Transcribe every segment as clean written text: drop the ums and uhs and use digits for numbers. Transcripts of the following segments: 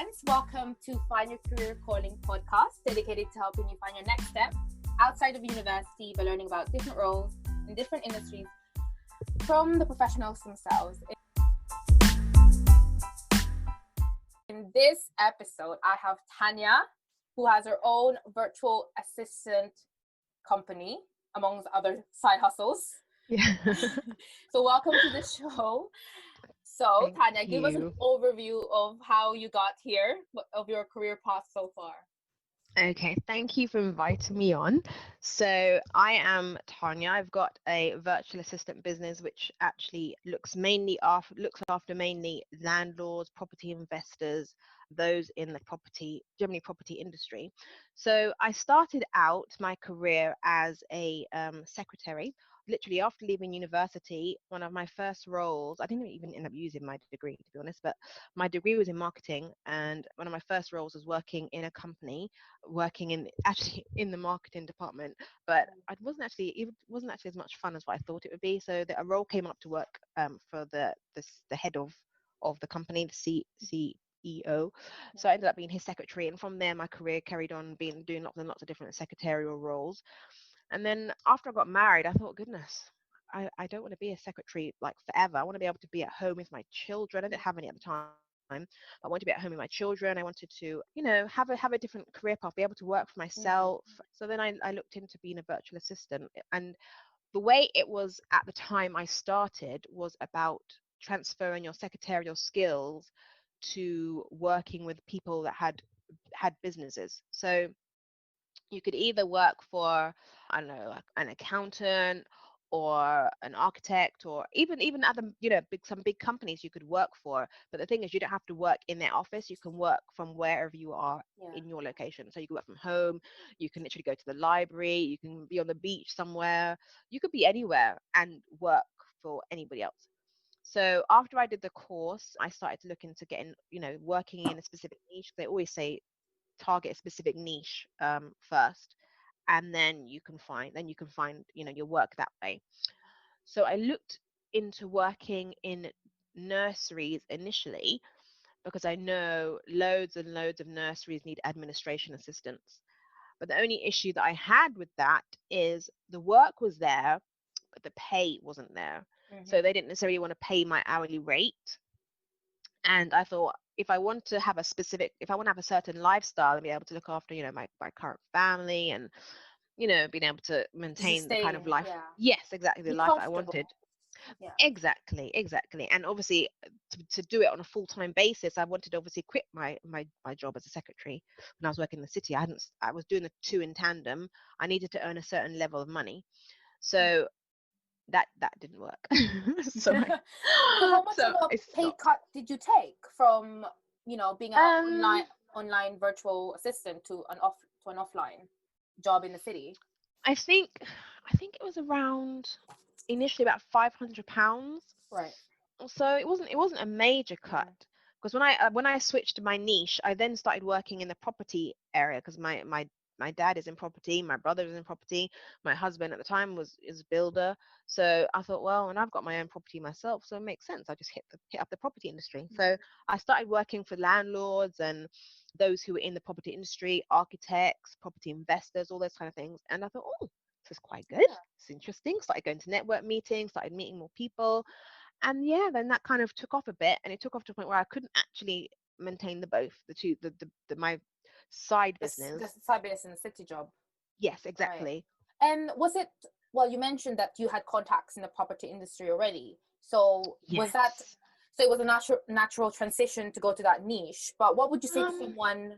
friends, welcome to Find Your Career Calling podcast, dedicated to helping you find your next step outside of university by learning about different roles in different industries from the professionals themselves. In this episode, I have Tanya, who has her own virtual assistant company, amongst other side hustles. Yeah. So welcome to the show. So Tanya, give us an overview of how you got here, of your career path so far. Okay, thank you for inviting me on. So I am Tanya. I've got a virtual assistant business which actually looks after mainly landlords, property investors, those in the generally property industry. So I started out my career as a secretary. Literally after leaving university, one of my first roles, I didn't even end up using my degree, to be honest, but my degree was in marketing, and one of my first roles was working in a company, working in the marketing department. But it wasn't actually as much fun as what I thought it would be. So a role came up to work for the head of the company, the CEO. So I ended up being his secretary, and from there my career carried on doing lots and lots of different secretarial roles. And then after I got married, I thought, goodness, I don't want to be a secretary like forever. I want to be able to be at home with my children. I didn't have any at the time. I wanted to be at home with my children. I wanted to, have a different career path, be able to work for myself. So then I looked into being a virtual assistant. And the way it was at the time I started was about transferring your secretarial skills to working with people that had businesses. So you could either work for, I don't know, like an accountant or an architect, or even other, some big companies you could work for. But the thing is, you don't have to work in their office. You can work from wherever you are in your location. So you can work from home. You can literally go to the library. You can be on the beach somewhere. You could be anywhere and work for anybody else. So after I did the course, I started to look into getting, working in a specific niche. They always say target a specific niche first, and then you can find your work that way. So I looked into working in nurseries initially, because I know loads and loads of nurseries need administration assistants. But the only issue that I had with that is the work was there, but the pay wasn't there. So they didn't necessarily want to pay my hourly rate. And I thought, if I want to have a certain lifestyle and be able to look after, my current family, and, being able to maintain the kind of life. Yeah. Yes, exactly. The life I wanted. Yeah. Exactly. And obviously to do it on a full-time basis, I wanted to obviously quit my job as a secretary when I was working in the city. I was doing the two in tandem. I needed to earn a certain level of money. So that didn't work. So how much of a pay cut did you take from, being an online virtual assistant to an offline job in the city? I think it was around initially about £500. Right. So it wasn't a major cut, because when I switched my niche, I then started working in the property area, because my dad is in property, my brother is in property, my husband at the time is a builder. So I thought, well, and I've got my own property myself, so it makes sense. I just hit up the property industry. So I started working for landlords and those who were in the property industry, architects, property investors, all those kind of things. And I thought, oh, this is quite good. It's interesting. Started going to network meetings, started meeting more people. And then that kind of took off a bit, and it took off to a point where I couldn't actually maintain my side business. The side business and the city job. Yes, exactly. Right. And was it, well, you mentioned that you had contacts in the property industry already. So was that, so it was a natural transition to go to that niche. But what would you say to someone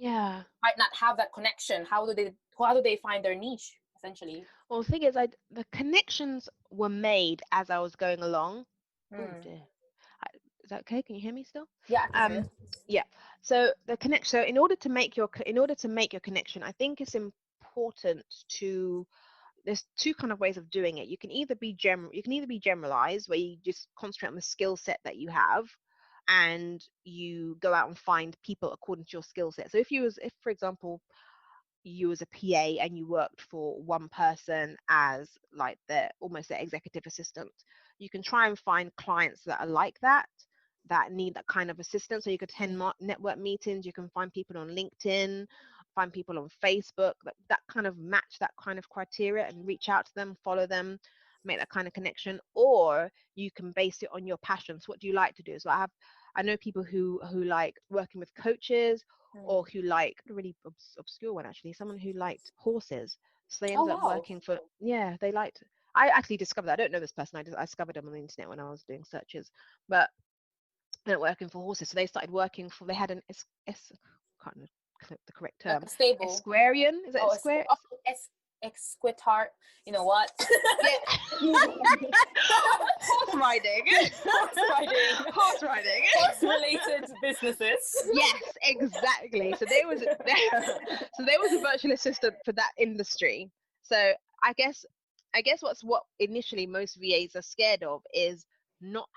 might not have that connection? How do they find their niche, essentially? Well, the thing is, the connections were made as I was going along. Oh dear. Is that okay? Can you hear me still? Yeah, I can hear. Yeah. So in order to make your connection, I think it's important to. There's two kind of ways of doing it. You can either be generalized, where you just concentrate on the skill set that you have, and you go out and find people according to your skill set. So if for example, you as a PA and you worked for one person as like almost their executive assistant, you can try and find clients that are like that. that need that kind of assistance. So you could attend network meetings, you can find people on LinkedIn, find people on Facebook that kind of match that kind of criteria, and reach out to them, follow them, make that kind of connection. Or you can base it on your passions. What do you like to do? So I know people who like working with coaches, or who like a really obscure one, actually, someone who liked horses. So they Oh ended up wow. working for, yeah, they liked, I actually discovered that. I don't know this person. I discovered them on the internet when I was doing searches, but they're working for horses. So they started working for, they had an can't know the correct Like term. a stable. Esquarian? Is it Oh, square? Esquitart. You know what? Yeah. Horse riding. Horse riding. Horse riding. Horse-related businesses. Yes, exactly. So there was a virtual assistant for that industry. So I guess what initially most VAs are scared of is not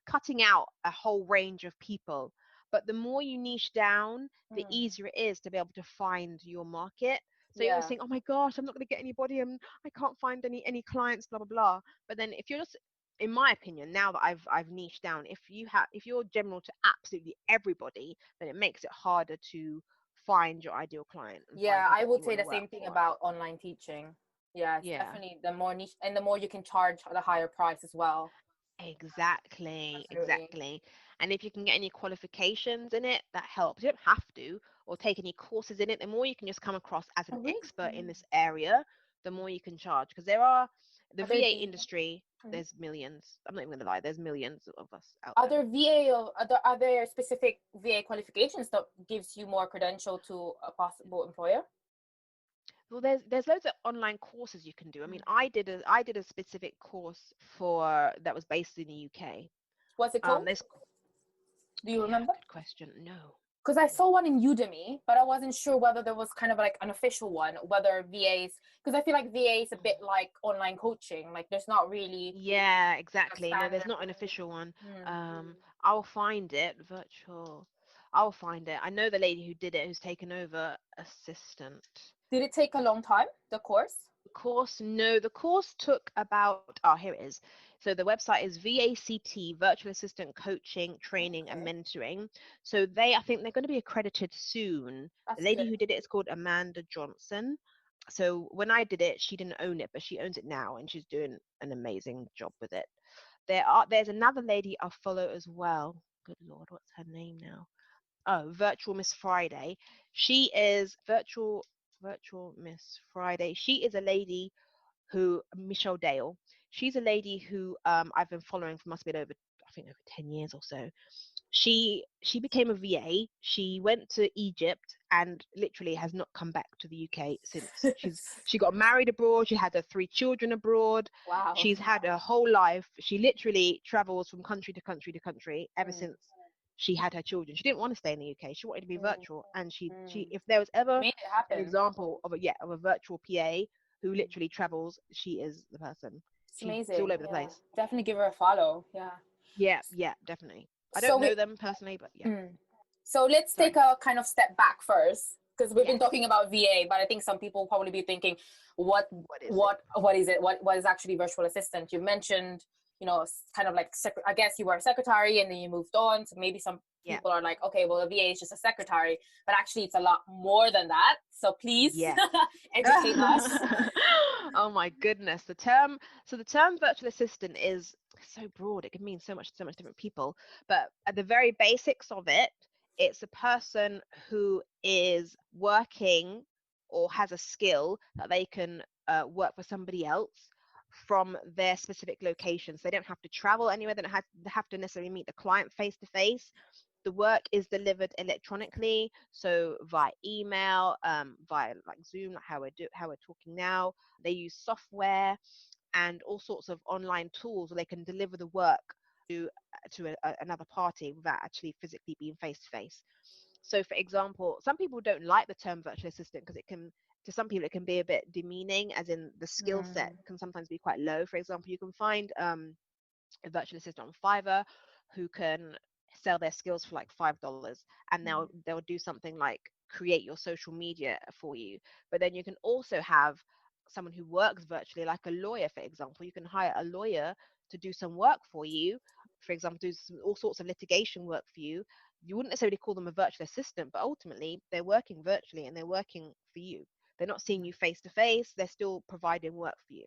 cutting out a whole range of people. But the more you niche down, the easier it is to be able to find your market. So you're always saying, oh my gosh, I'm not going to get anybody, and I can't find any clients, blah blah blah. But then if you're just, in my opinion, now that I've niched down, if you're general to absolutely everybody, then it makes it harder to find your ideal client and find Yeah, people I that would you say want to the work same thing for. about online teaching. Yeah, it's Yeah, definitely the more niche and the more you can charge, the higher price as well. exactly, Absolutely. exactly. And if you can get any qualifications in it, that helps. You don't have to, or take any courses in it. The more you can just come across as an Oh, really? expert in this area, the more you can charge. Because there are the Are there VA V industry, there's millions. I'm not even gonna lie, there's millions of us out are there. there VA of are there specific VA qualifications that gives you more credential to a possible employer? Well, there's loads of online courses you can do. I mean, I did a specific course for that was based in the UK. What's it called? There's Do you Yeah, remember? good question. No. Because I saw one in Udemy, but I wasn't sure whether there was kind of like an official one, whether VAs, because I feel like VA is a bit like online coaching. Like there's not really Yeah, a exactly. No, there's standard. not an official one. Hmm. Um, I'll find it. Virtual. I'll find it. I know the lady who did it, who's taken over assistant. Did it take a long time, the course? Course, no, the course took about, oh, here it is. So the website is VACT, Virtual Assistant Coaching, Training and Okay, Mentoring. So I think they're going to be accredited soon. The that's lady good. who did it is called Amanda Johnson. So when I did it, she didn't own it, but she owns it now, and she's doing an amazing job with it. There's another lady I follow as well. Good Lord, what's her name now? Oh, Virtual Miss Friday. She is Virtual Miss Friday. She is a lady who, Michelle Dale. She's a lady who I've been following for must have been over, I think, over 10 years or so. She became a VA. She went to Egypt and literally has not come back to the UK since. She got married abroad. She had her 3 children abroad. Wow. She's had her whole life. She literally travels from country to country to country ever Mm, since she had her children. She didn't want to stay in the UK. She wanted to be mm, virtual. And she mm. if there was ever Made it an happen. example of a virtual PA who literally travels, she is the person. It's She's amazing. all over the Yeah, place. definitely give her a follow. Yeah. Yeah, yeah, definitely. I So don't we know them personally, but yeah. mm. So let's take Sorry. a kind of step back first, because we've been Yes. talking about VA, but I think some people probably be thinking, what What is it? what is it? What is actually virtual assistant? You mentioned, kind of like I guess you were a secretary and then you moved on. So maybe some Yeah. people are like, okay, well, a VA is just a secretary, but actually it's a lot more than that. So please Yes. educate us. Oh my goodness. The term virtual assistant is so broad. It can mean so much different people. But at the very basics of it, it's a person who is working or has a skill that they can work for somebody else from their specific locations. They don't have to travel anywhere. They don't have to necessarily meet the client face to face. The work is delivered electronically, so via email, via like Zoom, like how we're talking now. They use software and all sorts of online tools where they can deliver the work another party without actually physically being face to face. So, for example, some people don't like the term virtual assistant because to some people, it can be a bit demeaning, as in the skill set Mm, can sometimes be quite low. For example, you can find a virtual assistant on Fiverr who can sell their skills for like $5, and they'll do something like create your social media for you. But then you can also have someone who works virtually, like a lawyer, for example. You can hire a lawyer to do some work for you for example, do all sorts of litigation work for you, you wouldn't necessarily call them a virtual assistant, but ultimately they're working virtually and they're working for you. They're not seeing you face to face, they're still providing work for you.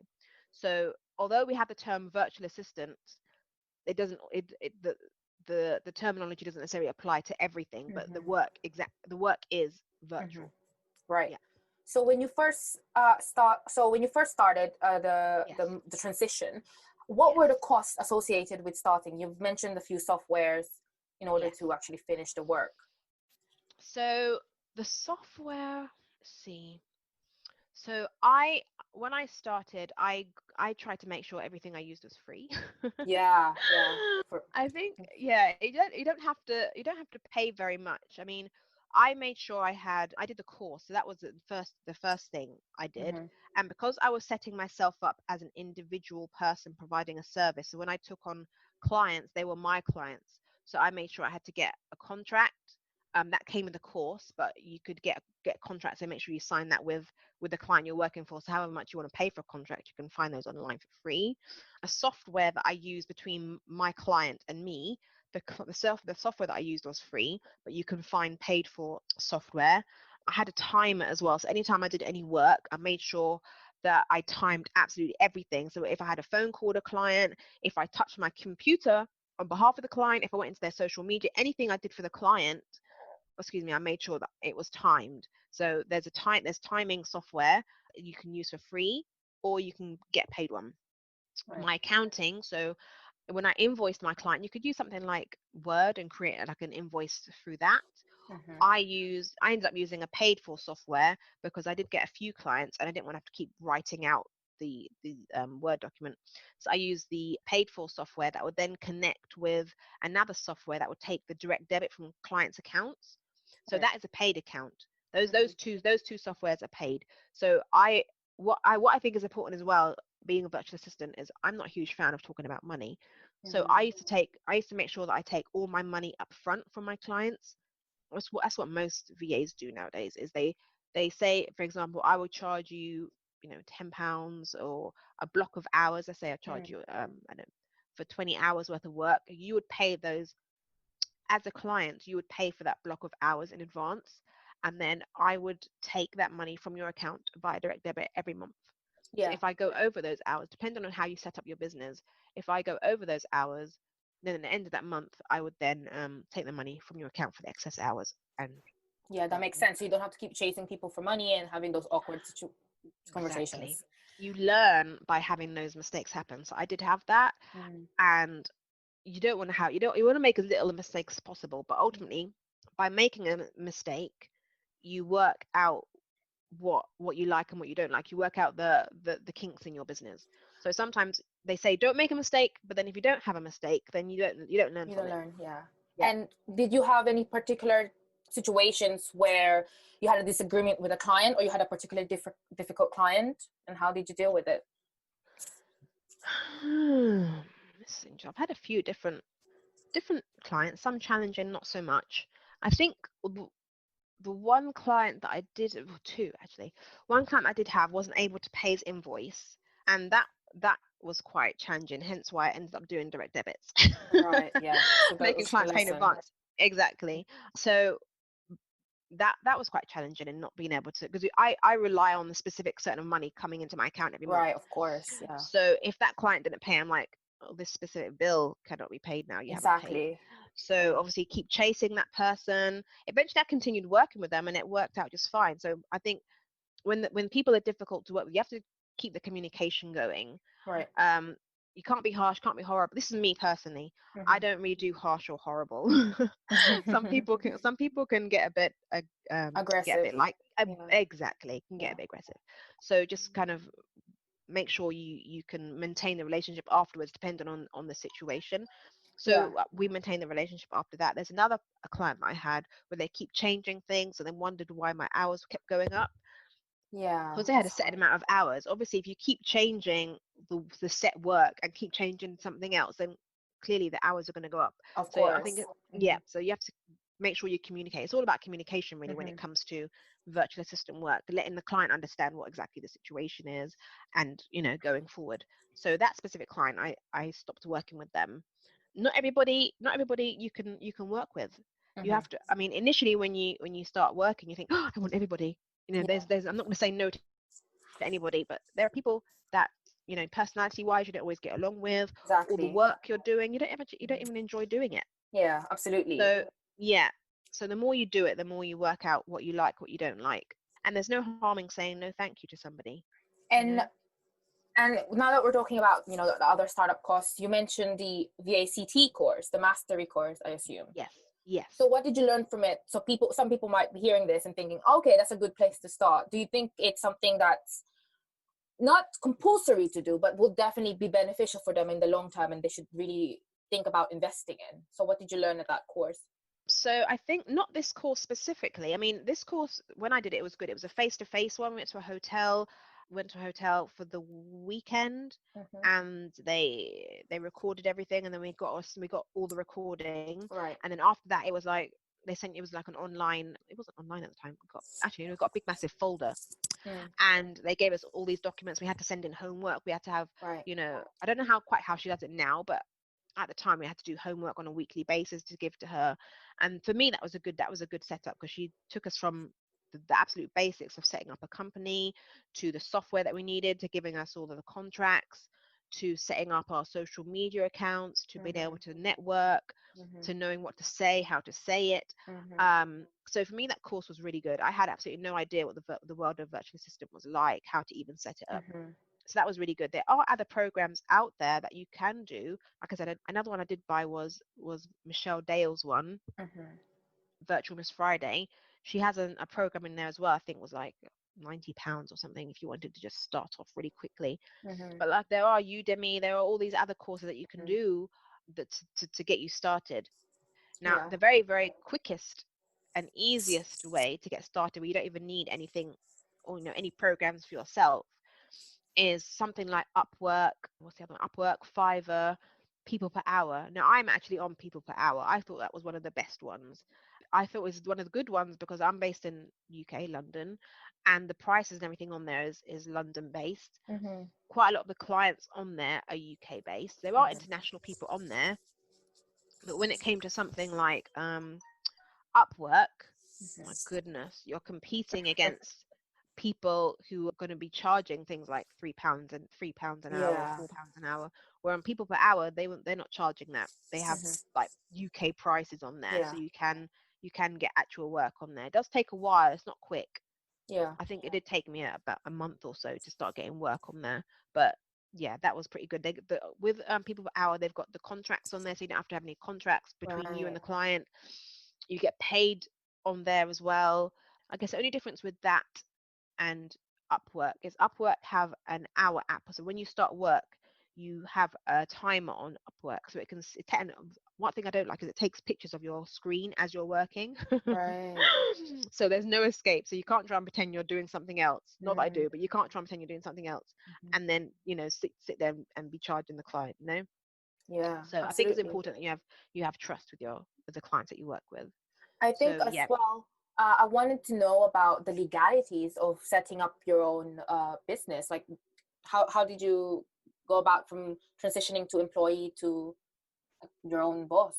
So although we have the term virtual assistant, it doesn't the terminology doesn't necessarily apply to everything, but the work is virtual. Right. Yeah. So when you first started the transition, what were the costs associated with starting? You've mentioned a few softwares in order to actually finish the work. So the software, let's see. So when I started, I tried to make sure everything I used was free. Yeah. I think you don't have to pay very much. I mean, I made sure I did the course, so that was the first thing I did. And because I was setting myself up as an individual person providing a service, so when I took on clients, they were my clients. So I made sure I had to get a contract. That came in the course, but you could get contracts, and make sure you sign that with the client you're working for. So however much you want to pay for a contract, you can find those online for free. A software that I use between my client and me, the software that I used was free, but you can find paid for software. I had a timer as well, so anytime I did any work, I made sure that I timed absolutely everything. So if I had a phone call with a client, if I touched my computer on behalf of the client, if I went into their social media, anything I did for the client, I made sure that it was timed. So there's timing software you can use for free, or you can get paid one. Right. My accounting, so when I invoiced my client, you could use something like Word and create like an invoice through that. I ended up using a paid for software because I did get a few clients and I didn't want to have to keep writing out the Word document. So I used the paid for software that would then connect with another software that would take the direct debit from clients' accounts. So that is a paid account. Those two softwares are paid. So what I think is important as well, being a virtual assistant, is I'm not a huge fan of talking about money. So I used to make sure that I take all my money up front from my clients. That's what most VAs do nowadays, is they say, for example, I will charge you, £10 or a block of hours. Let's say I charge you I don't know, for 20 hours worth of work. You would pay those as a client, you would pay for that block of hours in advance, and then I would take that money from your account via direct debit every month. So if I go over those hours, depending on how you set up your business, if I go over those hours, then at the end of that month, I would then take the money from your account for the excess hours. And that makes sense. So you don't have to keep chasing people for money and having those awkward conversations. Exactly. You learn by having those mistakes happen. So I did have that, and you want to make as little a mistake as possible, but ultimately by making a mistake, you work out what you like and what you don't like. You work out the kinks in your business. So sometimes they say don't make a mistake, but then if you don't have a mistake, then you don't learn from it. Yeah. And did you have any particular situations where you had a disagreement with a client, or you had a particularly difficult client, and how did you deal with it? I've had a few different clients, some challenging, not so much. I think the one client that I did, well, two actually, one client I did have wasn't able to pay his invoice, and that was quite challenging, hence why I ended up doing direct debits. Right, yeah. So making clients pay in advance. Exactly. So that was quite challenging, and not being able to, because I rely on the specific certain of money coming into my account every month. Right, of course, yeah. So if that client didn't pay, I'm like, oh, this specific bill cannot be paid now. You haven't paid. So obviously keep chasing that person. Eventually I continued working with them, and it worked out just fine. So I think when people are difficult to work with, you have to keep the communication going. Right. You can't be harsh, can't be horrible. This is me personally. I don't really do harsh or horrible. Some people can get a bit aggressive. Get a bit like exactly, can get a bit aggressive. So just kind of make sure you can maintain the relationship afterwards, depending on the situation. So we maintain the relationship after that. There's another client I had where they keep changing things, and then wondered why my hours kept going up. Because they had a set amount of hours. Obviously, if you keep changing the set work and keep changing something else, then clearly the hours are going to go up. Of course. I think so you have to make sure you communicate. It's all about communication, really, when it comes to virtual assistant work, letting the client understand what exactly the situation is, and going forward. So that specific client, I stopped working with them. not everybody you can work with. You Mm-hmm. have to, I mean, initially when you start working, you think, oh, I want everybody. Yeah, There's I'm not going to say no to anybody, but there are people that, personality wise, you don't always get along with, or the exactly. work you're doing, you don't even enjoy doing it. Yeah, absolutely. So yeah, so the more you do it, the more you work out what you like, what you don't like, and there's no harm in saying no thank you to somebody, you And know. and now that we're talking about, the other startup costs, you mentioned the VACT course, the mastery course, I assume. Yes, yes. So what did you learn from it? So some people might be hearing this and thinking, okay, that's a good place to start. Do you think it's something that's not compulsory to do, but will definitely be beneficial for them in the long term, and they should really think about investing in? So what did you learn at that course? So I think not this course specifically. I mean, this course, when I did it, it was good. It was a face-to-face one. We went to a hotel for the weekend, Mm-hmm. and they recorded everything, and then we got all the recording, Right. and then after that, it was like it was like an online. It wasn't online at the time. We got a big massive folder, Mm. and they gave us all these documents. We had to send in homework. We had to have, Right. I don't know how she does it now, but at the time we had to do homework on a weekly basis to give to her. And for me, that was a good setup, because she took us from the absolute basics of setting up a company, to the software that we needed, to giving us all of the contracts, to setting up our social media accounts, to being able Mm-hmm. to network, Mm-hmm. to knowing what to say, how to say it. Mm-hmm. So for me, that course was really good. I had absolutely no idea what the world of virtual assistant was like, how to even set it up. Mm-hmm. So that was really good. There are other programs out there that you can do. Like I said, another one I did buy was Michelle Dale's one, Mm-hmm. Virtual Miss Friday. She has a program in there as well. I think it was like £90 or something if you wanted to just start off really quickly. Mm-hmm. But like, there are Udemy, there are all these other courses that you can Mm-hmm. do that to get you started. Now, Yeah. the very, very quickest and easiest way to get started, where you don't even need anything, or any programs for yourself, is something like Upwork. What's the other one? Upwork, Fiverr, People Per Hour. Now, I'm actually on People Per Hour. I thought that was one of the best ones. I thought it was one of the good ones because I'm based in UK, London, and the prices and everything on there is London based. Mm-hmm. Quite a lot of the clients on there are UK based. There are Mm-hmm. international people on there, but when it came to something like Upwork, my goodness, you're competing against people who are going to be charging things like £3 an hour, or Yeah. £4 an hour. Where on People Per Hour, they're not charging that. They have Mm-hmm. like UK prices on there, Yeah. so you can get actual work on there. It does take a while. It's not quick. Yeah. I think it did take me about a month or so to start getting work on there, but yeah, that was pretty good. With People Per Hour, they've got the contracts on there, so you don't have to have any contracts between you and Right. the client. You get paid on there as well. I guess the only difference with that and Upwork is Upwork have an hour app. So when you start work, you have a timer on Upwork, so it can. One thing I don't like is it takes pictures of your screen as you're working. Right. So there's no escape. So you can't try and pretend you're doing something else. Not that I Mm-hmm. do, but you can't try and pretend you're doing something else, and then sit there and be charging the client. Yeah, So I think it's absolutely. important that you have trust with the clients that you work with. I think So as yeah. well, I wanted to know about the legalities of setting up your own business. Like, how did you go about from transitioning to employee to your own boss?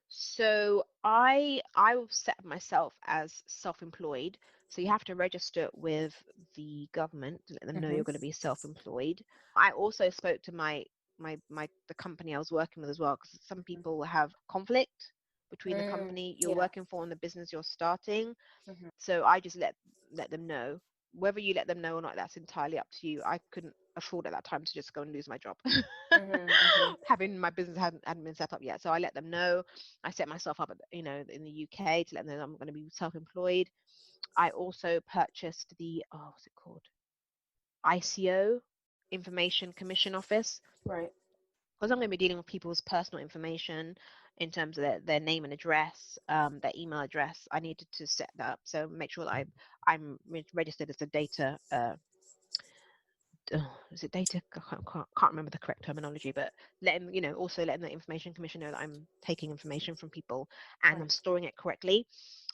So I will set myself as self-employed. So you have to register with the government to let them know Mm-hmm. you're going to be self-employed. I also spoke to the company I was working with as well, because some people have conflict between the Mm, company you're yeah. working for and the business you're starting. Mm-hmm. So I just let them know. Whether you let them know or not, that's entirely up to you. I couldn't afford at that time to just go and lose my job. Mm-hmm. Mm-hmm. Having my business hadn't been set up yet. So I let them know. I set myself up, in the UK, to let them know I'm going to be self-employed. I also purchased what's it called? ICO, Information Commission Office, Right. because I'm going to be dealing with people's personal information in terms of their name and address, their email address. I needed to set that up. So make sure that I'm registered as a data. Is it data? I can't remember the correct terminology, but also letting the Information Commission know that I'm taking information from people and Right. I'm storing it correctly.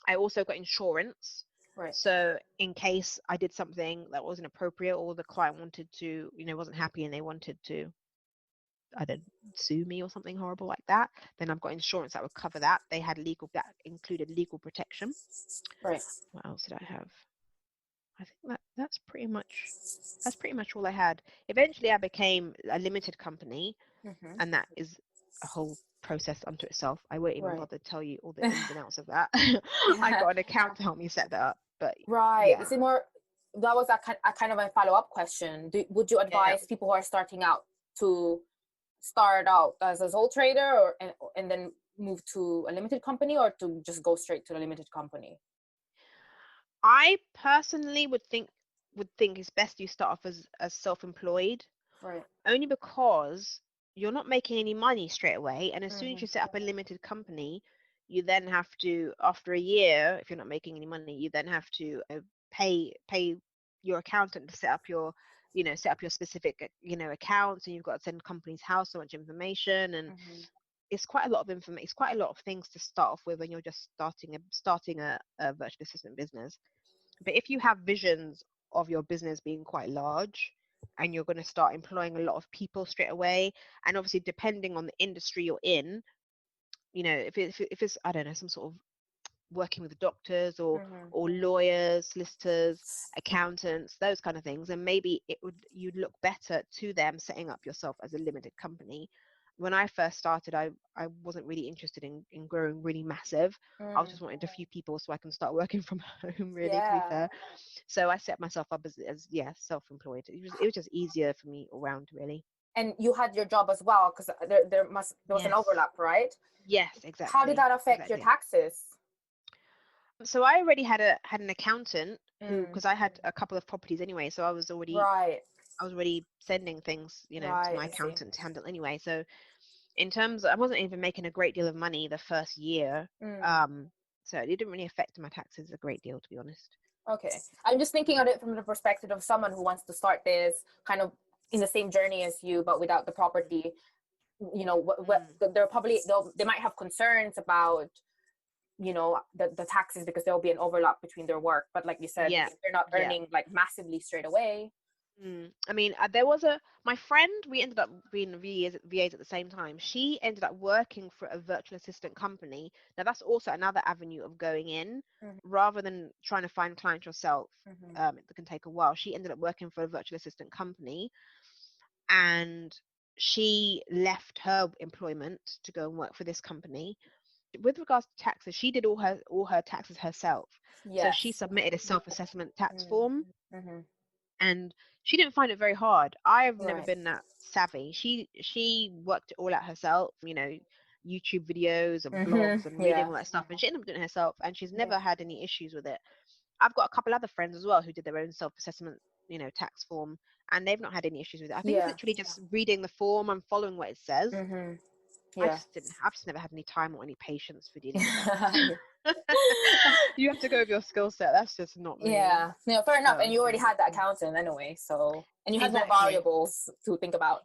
I also got insurance. Right. So in case I did something that wasn't appropriate, or the client wanted to, wasn't happy and they wanted to I don't sue me or something horrible like that, then I've got insurance that would cover that. They had that included legal protection. Right. What else did I have? I think that's pretty much all I had. Eventually I became a limited company, and that is a whole process unto itself. I won't even bother to tell you all the ins and outs of that. I got an account to help me set that up, but right. Is it more, that was a kind of a follow-up question. Would you advise people who are starting out to start out as a sole trader, or and then move to a limited company, or to just go straight to a limited company? I personally would think it's best you start off as self-employed, Right. only because you're not making any money straight away, and as soon as you set up a limited company, you then have to, after a year, if you're not making any money, you then have to pay your accountant to set up your specific accounts, and you've got to send company's house so much information, and it's quite a lot of information. It's quite a lot of things to start off with when you're just starting a virtual assistant business. But if you have visions of your business being quite large, and you're going to start employing a lot of people straight away, and obviously depending on the industry you're in, if it's I don't know, some sort of working with doctors or lawyers, solicitors, accountants, those kind of things, and maybe you'd look better to them setting up yourself as a limited company. When I first started, I wasn't really interested in growing really massive. I just wanted a few people so I can start working from home, really, to be fair. So I set myself up as self-employed. It was just easier for me all round, really. And you had your job as well, because there was an overlap, right? Yes, exactly. How did that affect your taxes? So I already had an accountant who, because I had a couple of properties anyway, so I was already sending things, to my accountant to handle anyway. So in terms I wasn't even making a great deal of money the first year. So it didn't really affect my taxes a great deal, to be honest. Okay. I'm just thinking of it from the perspective of someone who wants to start this kind of in the same journey as you, but without the property. They might have concerns about the taxes, because there'll be an overlap between their work, but like you said, if they're not earning like massively straight away. I mean, there was my friend, we ended up being VAs at the same time. She ended up working for a virtual assistant company. Now that's also another avenue of going in, rather than trying to find clients yourself. It can take a while. She ended up working for a virtual assistant company, and she left her employment to go and work for this company. With regards to taxes, she did all her taxes herself. So she submitted a self-assessment tax form, and she didn't find it very hard. I've never been that savvy. She worked it all out herself, YouTube videos and blogs and reading all that stuff, and she ended up doing it herself, and she's never had any issues with it. I've got a couple other friends as well who did their own self-assessment, tax form, and they've not had any issues with it. I think it's literally just reading the form and following what it says. I've just never had any time or any patience for dealing with that. You have to go with your skill set. That's just not me. Yeah, fair enough. And you already had that accountant anyway, so, and you had more variables to think about.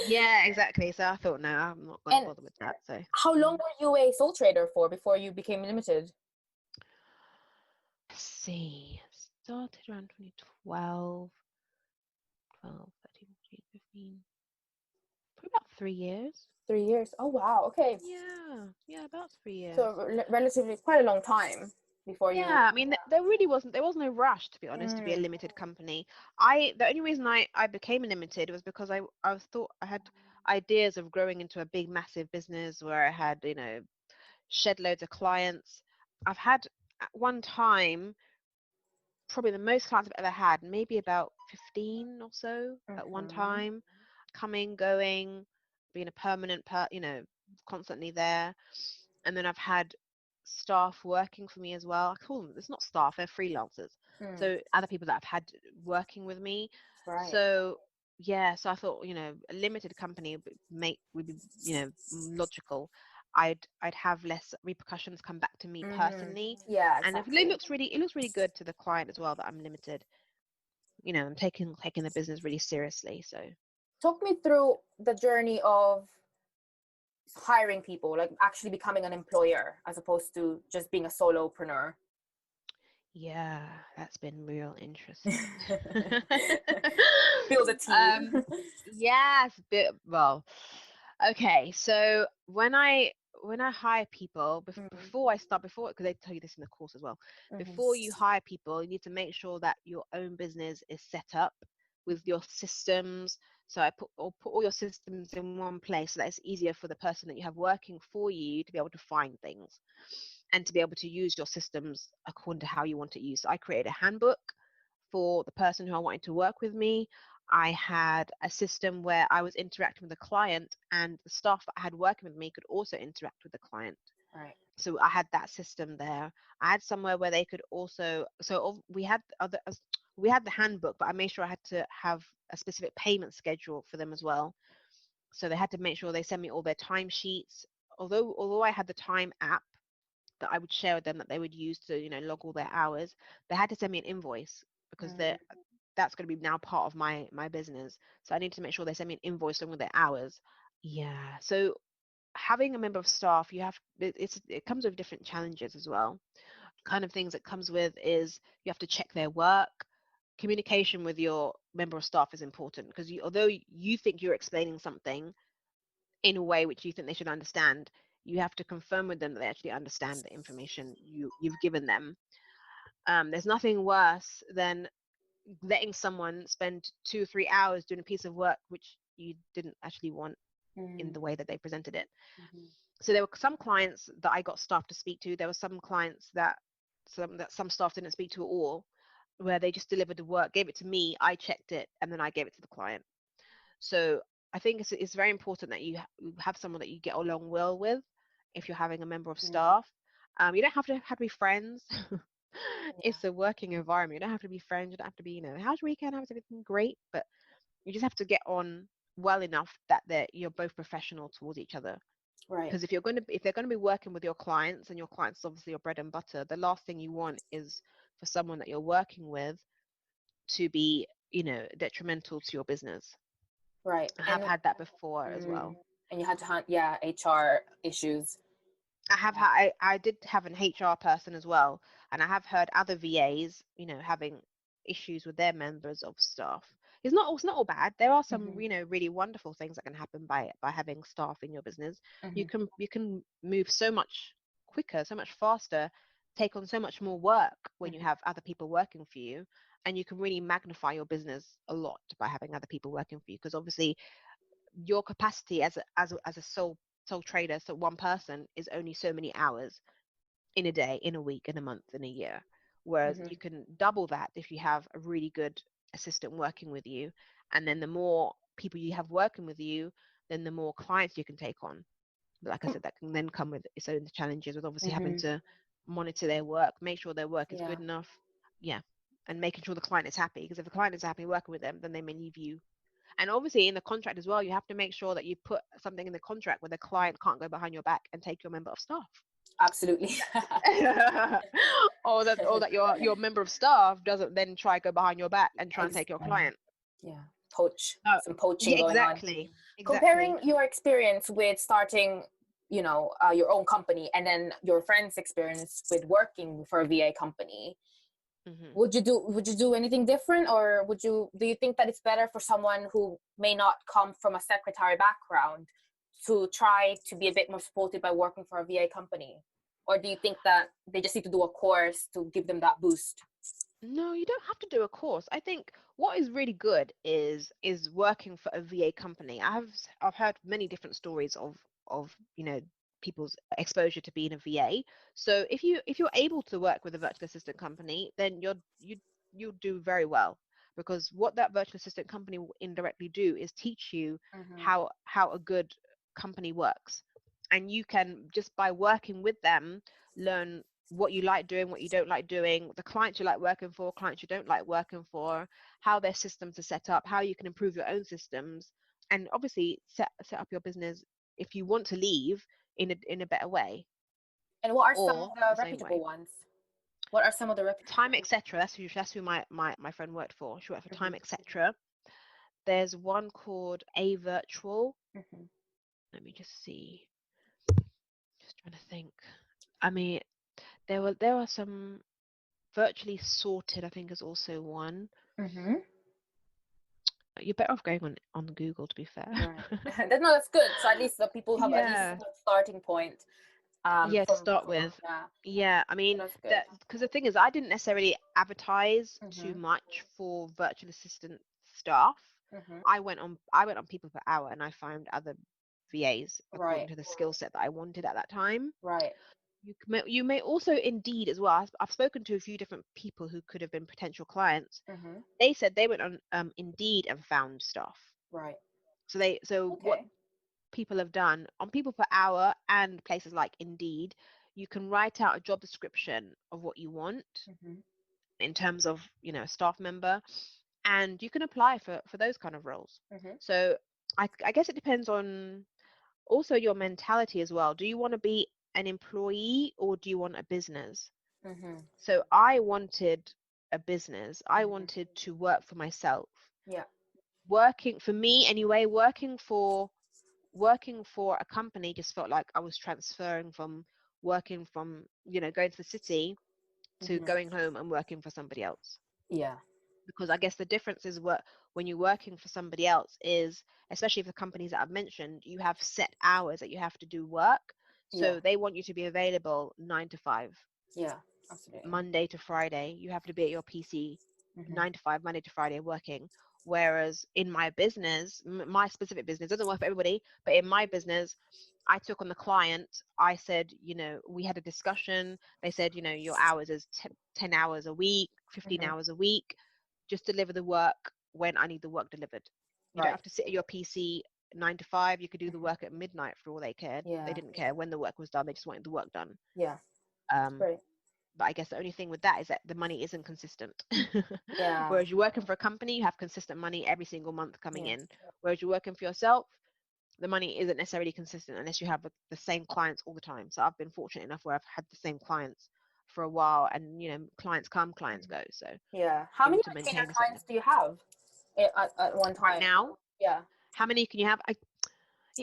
Yeah, exactly. So I thought, no, I'm not going to bother with that. So how long were you a sole trader for before you became limited? Let's see, I started around 2012, 13, 14, 15. Probably about 3 years. 3 years. Oh wow. Okay. Yeah, about 3 years. So relatively quite a long time before you. Yeah, I mean, there was no rush, to be honest, to be a limited company. The only reason I became a limited was because I thought I had ideas of growing into a big massive business where I had shed loads of clients. I've had at one time probably the most clients I've ever had, maybe about 15 or so at one time, coming, going, being a permanent constantly there. And then I've had staff working for me as well. I call them, it's not staff, they're freelancers. So other people that I've had working with me. So so I thought, a limited company would be logical. I'd have less repercussions come back to me personally. Yeah, exactly. And it looks really good to the client as well that I'm limited. I'm taking the business really seriously. So talk me through the journey of hiring people, like actually becoming an employer as opposed to just being a solopreneur. Yeah, that's been real interesting. Build a team. Yes, well, okay. So when I hire people, before I start, because they tell you this in the course as well, before you hire people, you need to make sure that your own business is set up with your systems. So I put all your systems in one place so that it's easier for the person that you have working for you to be able to find things and to be able to use your systems according to how you want it used. So I created a handbook for the person who I wanted to work with me. I had a system where I was interacting with the client, and the staff that I had working with me could also interact with the client. Right. So I had that system there. I had somewhere where they could also. We had the handbook, but I made sure I had to have a specific payment schedule for them as well. So they had to make sure they send me all their timesheets. Although I had the time app that I would share with them that they would use to log all their hours, they had to send me an invoice because that's going to be now part of my business. So I need to make sure they send me an invoice along with their hours. Yeah. So having a member of staff, it comes with different challenges as well. Kind of things it comes with is you have to check their work. Communication with your member of staff is important because although you think you're explaining something in a way which you think they should understand, you have to confirm with them that they actually understand the information you've given them. There's nothing worse than letting someone spend 2 or 3 hours doing a piece of work which you didn't actually want in the way that they presented it. So there were some clients that I got staff to speak to. There were some clients that some staff didn't speak to at all, where they just delivered the work, gave it to me, I checked it, and then I gave it to the client. So I think it's very important that you have someone that you get along well with if you're having a member of staff. You don't have to be friends. It's a working environment. You don't have to be friends. You don't have to be, how's your weekend? How's everything? Great. But you just have to get on well enough that you're both professional towards each other. Right. Because if they're going to be working with your clients, and your clients obviously your bread and butter, the last thing you want is for someone that you're working with to be, detrimental to your business. Right. I have had that before as well. And you had to hunt, HR issues. I did have an HR person as well, and I have heard other VAs, having issues with their members of staff. It's not all bad. There are some, really wonderful things that can happen by having staff in your business. You can move so much quicker, so much faster, take on so much more work when you have other people working for you, and you can really magnify your business a lot by having other people working for you, because obviously your capacity as a sole trader, so one person, is only so many hours in a day, in a week, in a month, in a year. Whereas you can double that if you have a really good assistant working with you, and then the more people you have working with you, then the more clients you can take on. But like I said, that can then come with its own challenges, with obviously having to monitor their work, make sure their work is good enough, and making sure the client is happy, because if the client is happy working with them, then they may leave you. And obviously in the contract as well, you have to make sure that you put something in the contract where the client can't go behind your back and take your member of staff. Absolutely. or that your member of staff doesn't then try go behind your back and try and take your client. Some poaching going on. Exactly. Comparing your experience with starting your own company and then your friend's experience with working for a VA company, would you do anything different, or do you think that it's better for someone who may not come from a secretary background to try to be a bit more supported by working for a VA company? Or do you think that they just need to do a course to give them that boost? No, you don't have to do a course. I think what is really good is working for a VA company. I've heard many different stories of people's exposure to being a VA. So if you're able to work with a virtual assistant company, then you'll do very well, because what that virtual assistant company will indirectly do is teach you how a good company works. And you can, just by working with them, learn what you like doing, what you don't like doing, the clients you like working for, clients you don't like working for, how their systems are set up, how you can improve your own systems, and obviously set up your business if you want to leave in a better way. And what are some of the reputable ones? What are some of the reputable Time, etc. That's who my friend worked for. She worked for Time, etc. There's one called A Virtual. Let me just see. Just trying to think. I mean, there are some. Virtually Sorted, I think, is also one. You're better off going on Google, to be fair. Right. No, that's good. So at least the people have at least Yeah. a starting point. Yeah, to From start with. yeah, Yeah, I so mean that's good. that because the thing is, I didn't necessarily advertise too Mhm. much for virtual assistant staff. Mhm. I went on people per hour, and I found other VAs according Right. to the skill set that I wanted at that time. Right. You may also Indeed as well. I've spoken to a few different people who could have been potential clients. Mhm. They said they went on Indeed and found stuff. Right. So what Okay. people have done on people per hour and places like Indeed, you can write out a job description of what you want Mhm. in terms of, a staff member, and you can apply for those kind of roles. Mhm. So I guess it depends on also your mentality as well. Do you want to be an employee or do you want a business? Mhm. So I wanted a business. I Mhm. wanted to work for myself. Yeah. Working for me anyway, working for a company just felt like I was transferring from working from, going to the city to Mhm. going home and working for somebody else. Yeah. Because I guess the difference is what when you're working for somebody else is, especially for the companies that I've mentioned, you have set hours that you have to do work. Yeah. So they want you to be available 9 to 5, Yeah. Absolutely. Monday to Friday. You have to be at your PC Mhm. 9 to 5, Monday to Friday working. Whereas in my business, my specific business doesn't work for everybody, but in my business, I took on the client. I said, we had a discussion. They said, your hours is 10 hours a week, 15 Mhm. hours a week. Just deliver the work when I need the work delivered. You don't Right. have to sit at your PC 9 to 5. You could do the Mhm. work at midnight for all they cared. They Yeah. didn't care when the work was done. They just wanted the work done. Yeah. Um, Great. but I guess the only thing with that is that the money isn't consistent. Yeah. Whereas you're working for a company, you have consistent money every single month coming Yeah. in. Whereas you're working for yourself, the money isn't necessarily consistent unless you have the same clients all the time. So I've been fortunate enough where I've had the same clients for a while, and clients come, clients Mhm. go. So Yeah. How many able to retainer maintain a certain clients do you have at one right time? now. Yeah. How many can you have? It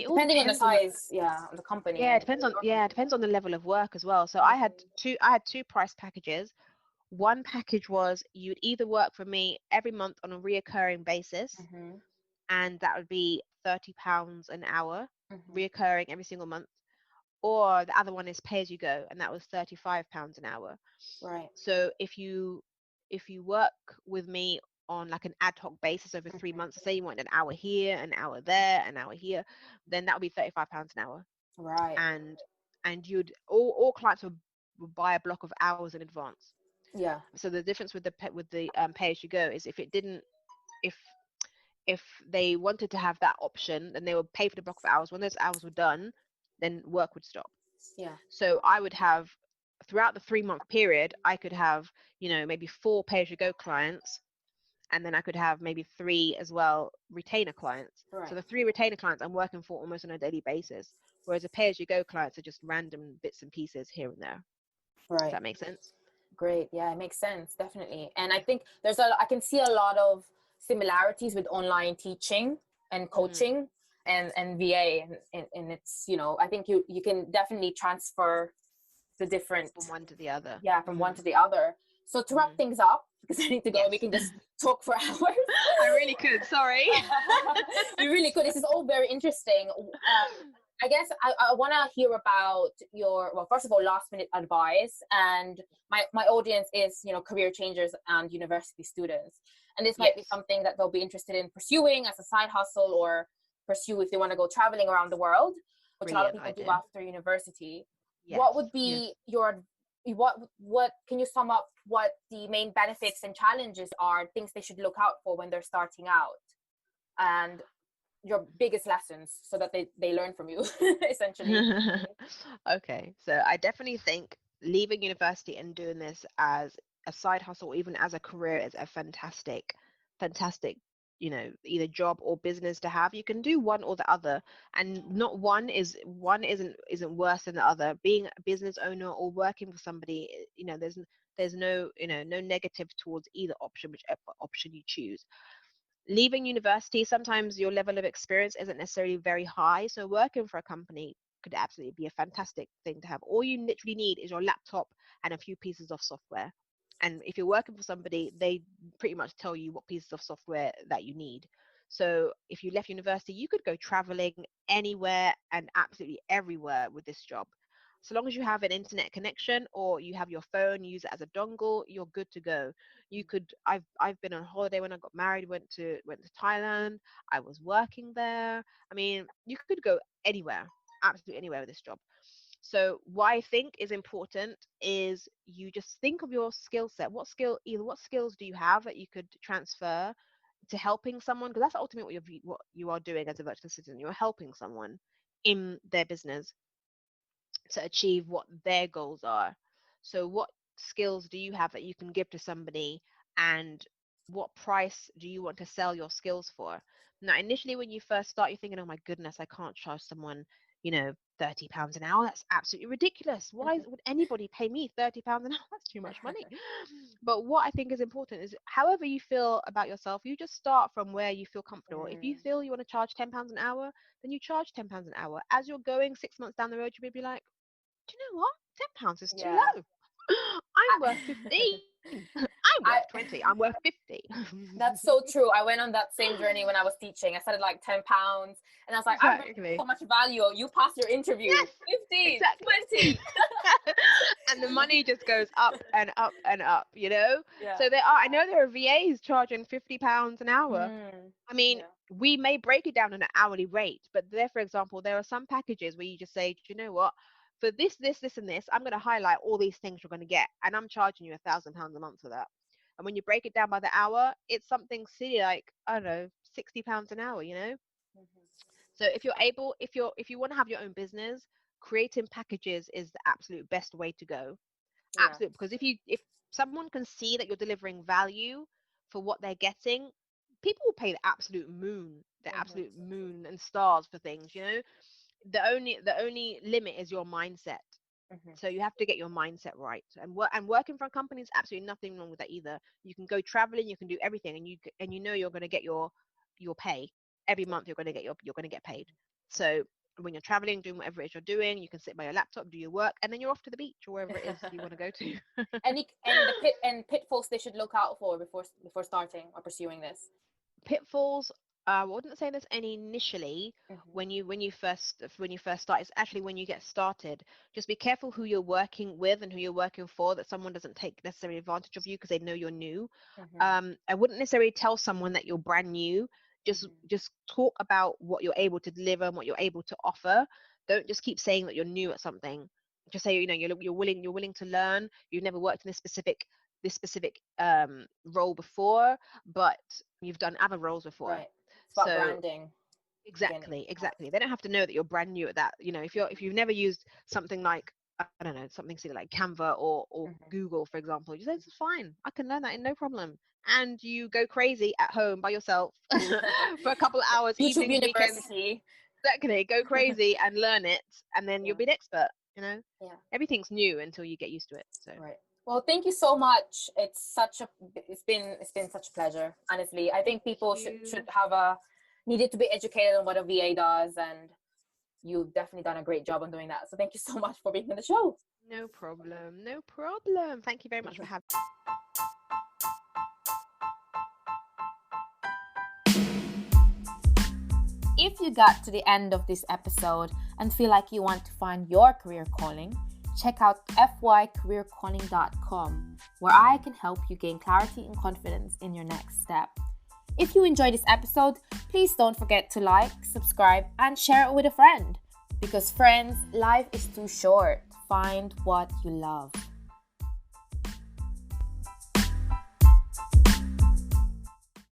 all Depending on the depends on size, yeah, of the company yeah, and it depends on the level of work as well. So Mhm. I had two price packages. One package was you'd either work for me every month on a reoccurring basis, Mhm. and that would be £30 an hour, Mhm. reoccurring every single month. Or the other one is pay as you go, and that was £35 an hour. Right. So if you work with me on like an ad hoc basis over 3 months, say you want an hour here, an hour there, an hour here, then that would be £35 an hour. Right. And you'd all clients would buy a block of hours in advance. Yeah. So the difference with the pay as you go is if if they wanted to have that option, then they would pay for the block of hours. When those hours were done, then work would stop. Yeah. So I would have throughout the 3 month period, I could have, maybe 4 pay as you go clients, and then I could have maybe 3 as well retainer clients. So Right. the 3 retainer clients I'm working for almost on a daily basis, whereas the pay as you go clients are just random bits and pieces here and there. Does Right. that make sense? Great. Yeah, it makes sense, definitely. And I think I can see a lot of similarities with online teaching and Mm, coaching and VA and it's, I think you can definitely transfer the different, from one to the other. yeah, from one to the other. So to wrap things up, because I need to go, we Yes. can just talk for hours. I really could. Sorry. We really could. This is all very interesting. I guess I want to hear about well, first of all, last minute advice. And my audience is, career changers and university students. And this might be Yes. something that they'll be interested in pursuing as a side hustle or pursue if they want to go traveling around the world, which a lot of Brilliant people do idea. after university. Yes. What would Yes. be what can you sum up what the main benefits and challenges are, things they should look out for when they're starting out? And your biggest lessons so that they learn from you essentially. Okay, so I definitely think leaving university and doing this as a side hustle, or even as a career, is a fantastic, either job or business to have. You can do one or the other, and not one isn't worse than the other. Being a business owner or working for somebody, there's no negative towards either option, whichever option you choose. Leaving university, sometimes your level of experience isn't necessarily very high. So working for a company could absolutely be a fantastic thing to have. All you literally need is your laptop and a few pieces of software. And if you're working for somebody, they pretty much tell you what pieces of software that you need. So if you left university, you could go traveling anywhere and absolutely everywhere with this job. So long as you have an internet connection or you have your phone, use it as a dongle, you're good to go. You could, I've been on holiday when I got married, went to Thailand. I was working there. I mean, you could go anywhere, absolutely anywhere with this job. So what I think is important is you just think of your skill set. What skills do you have that you could transfer to helping someone? Because that's ultimately what you are doing as a virtual assistant. You're helping someone in their business to achieve what their goals are. So what skills do you have that you can give to somebody, and what price do you want to sell your skills for? Now, initially when you first start, you're thinking, oh my goodness, I can't charge someone, £30 an hour. That's absolutely ridiculous. Why would anybody pay me £30 an hour? That's too much money. But what I think is important is, however you feel about yourself, you just start from where you feel comfortable. If you feel you want to charge £10 an hour, then you charge £10 an hour. As you're going 6 months down the road, you may be like, do you know what? £10 is too low. I'm worth 15. I'm worth 20. I'm worth 50. That's so true. I went on that same journey when I was teaching. I started like £10, and I was like, exactly. I'm so much value. You passed your interview. Yes, 15, exactly. 20. And the money just goes up and up and up, Yeah. So I know there are VAs charging £50 an hour. I mean, we may break it down on an hourly rate, but for example, there are some packages where you just say, do you know what? For this, and this, I'm going to highlight all these things you're going to get, and I'm charging you £1,000 a month for that. And when you break it down by the hour, it's something silly like, I don't know, £60 an hour, So if you want to have your own business, creating packages is the absolute best way to go. Absolutely, because if someone can see that you're delivering value for what they're getting, people will pay the absolute moon and stars for things, The only limit is your mindset. So you have to get your mindset right, and working for a company is absolutely nothing wrong with that either. You can go traveling, you can do everything, and you're going to get your pay every month. You're going to get paid. So when you're traveling, doing whatever it is you're doing, you can sit by your laptop, do your work, and then you're off to the beach or wherever it is you want to go to. and pitfalls they should look out for before starting or pursuing this. Pitfalls, I wouldn't say there's any initially. When you first start, it's actually when you get started. Just be careful who you're working with and who you're working for, that someone doesn't take necessarily advantage of you because they know you're new. I wouldn't necessarily tell someone that you're brand new. Just talk about what you're able to deliver and what you're able to offer. Don't just keep saying that you're new at something. Just say, you're willing to learn. You've never worked in this specific role before, but you've done other roles before. Right. It's about branding. Exactly. They don't have to know that you're brand new at that. If you've never used something like, I don't know, something silly like Canva or Google, for example, you say, it's fine, I can learn that in no problem. And you go crazy at home by yourself for a couple of hours, YouTube evenings, University. weekends. Exactly. Go crazy and learn it, and then you'll be an expert. Everything's new until you get used to it. So right. Well, thank you so much. It's been such a pleasure. Honestly, I think people should needed to be educated on what a VA does, and you've definitely done a great job on doing that. So thank you so much for being on the show. No problem. Thank you very much for having me. If you got to the end of this episode and feel like you want to find your career calling, check out FYCareercalling.com, where I can help you gain clarity and confidence in your next step. If you enjoyed this episode, please don't forget to like, subscribe, and share it with a friend. Because friends, life is too short. Find what you love.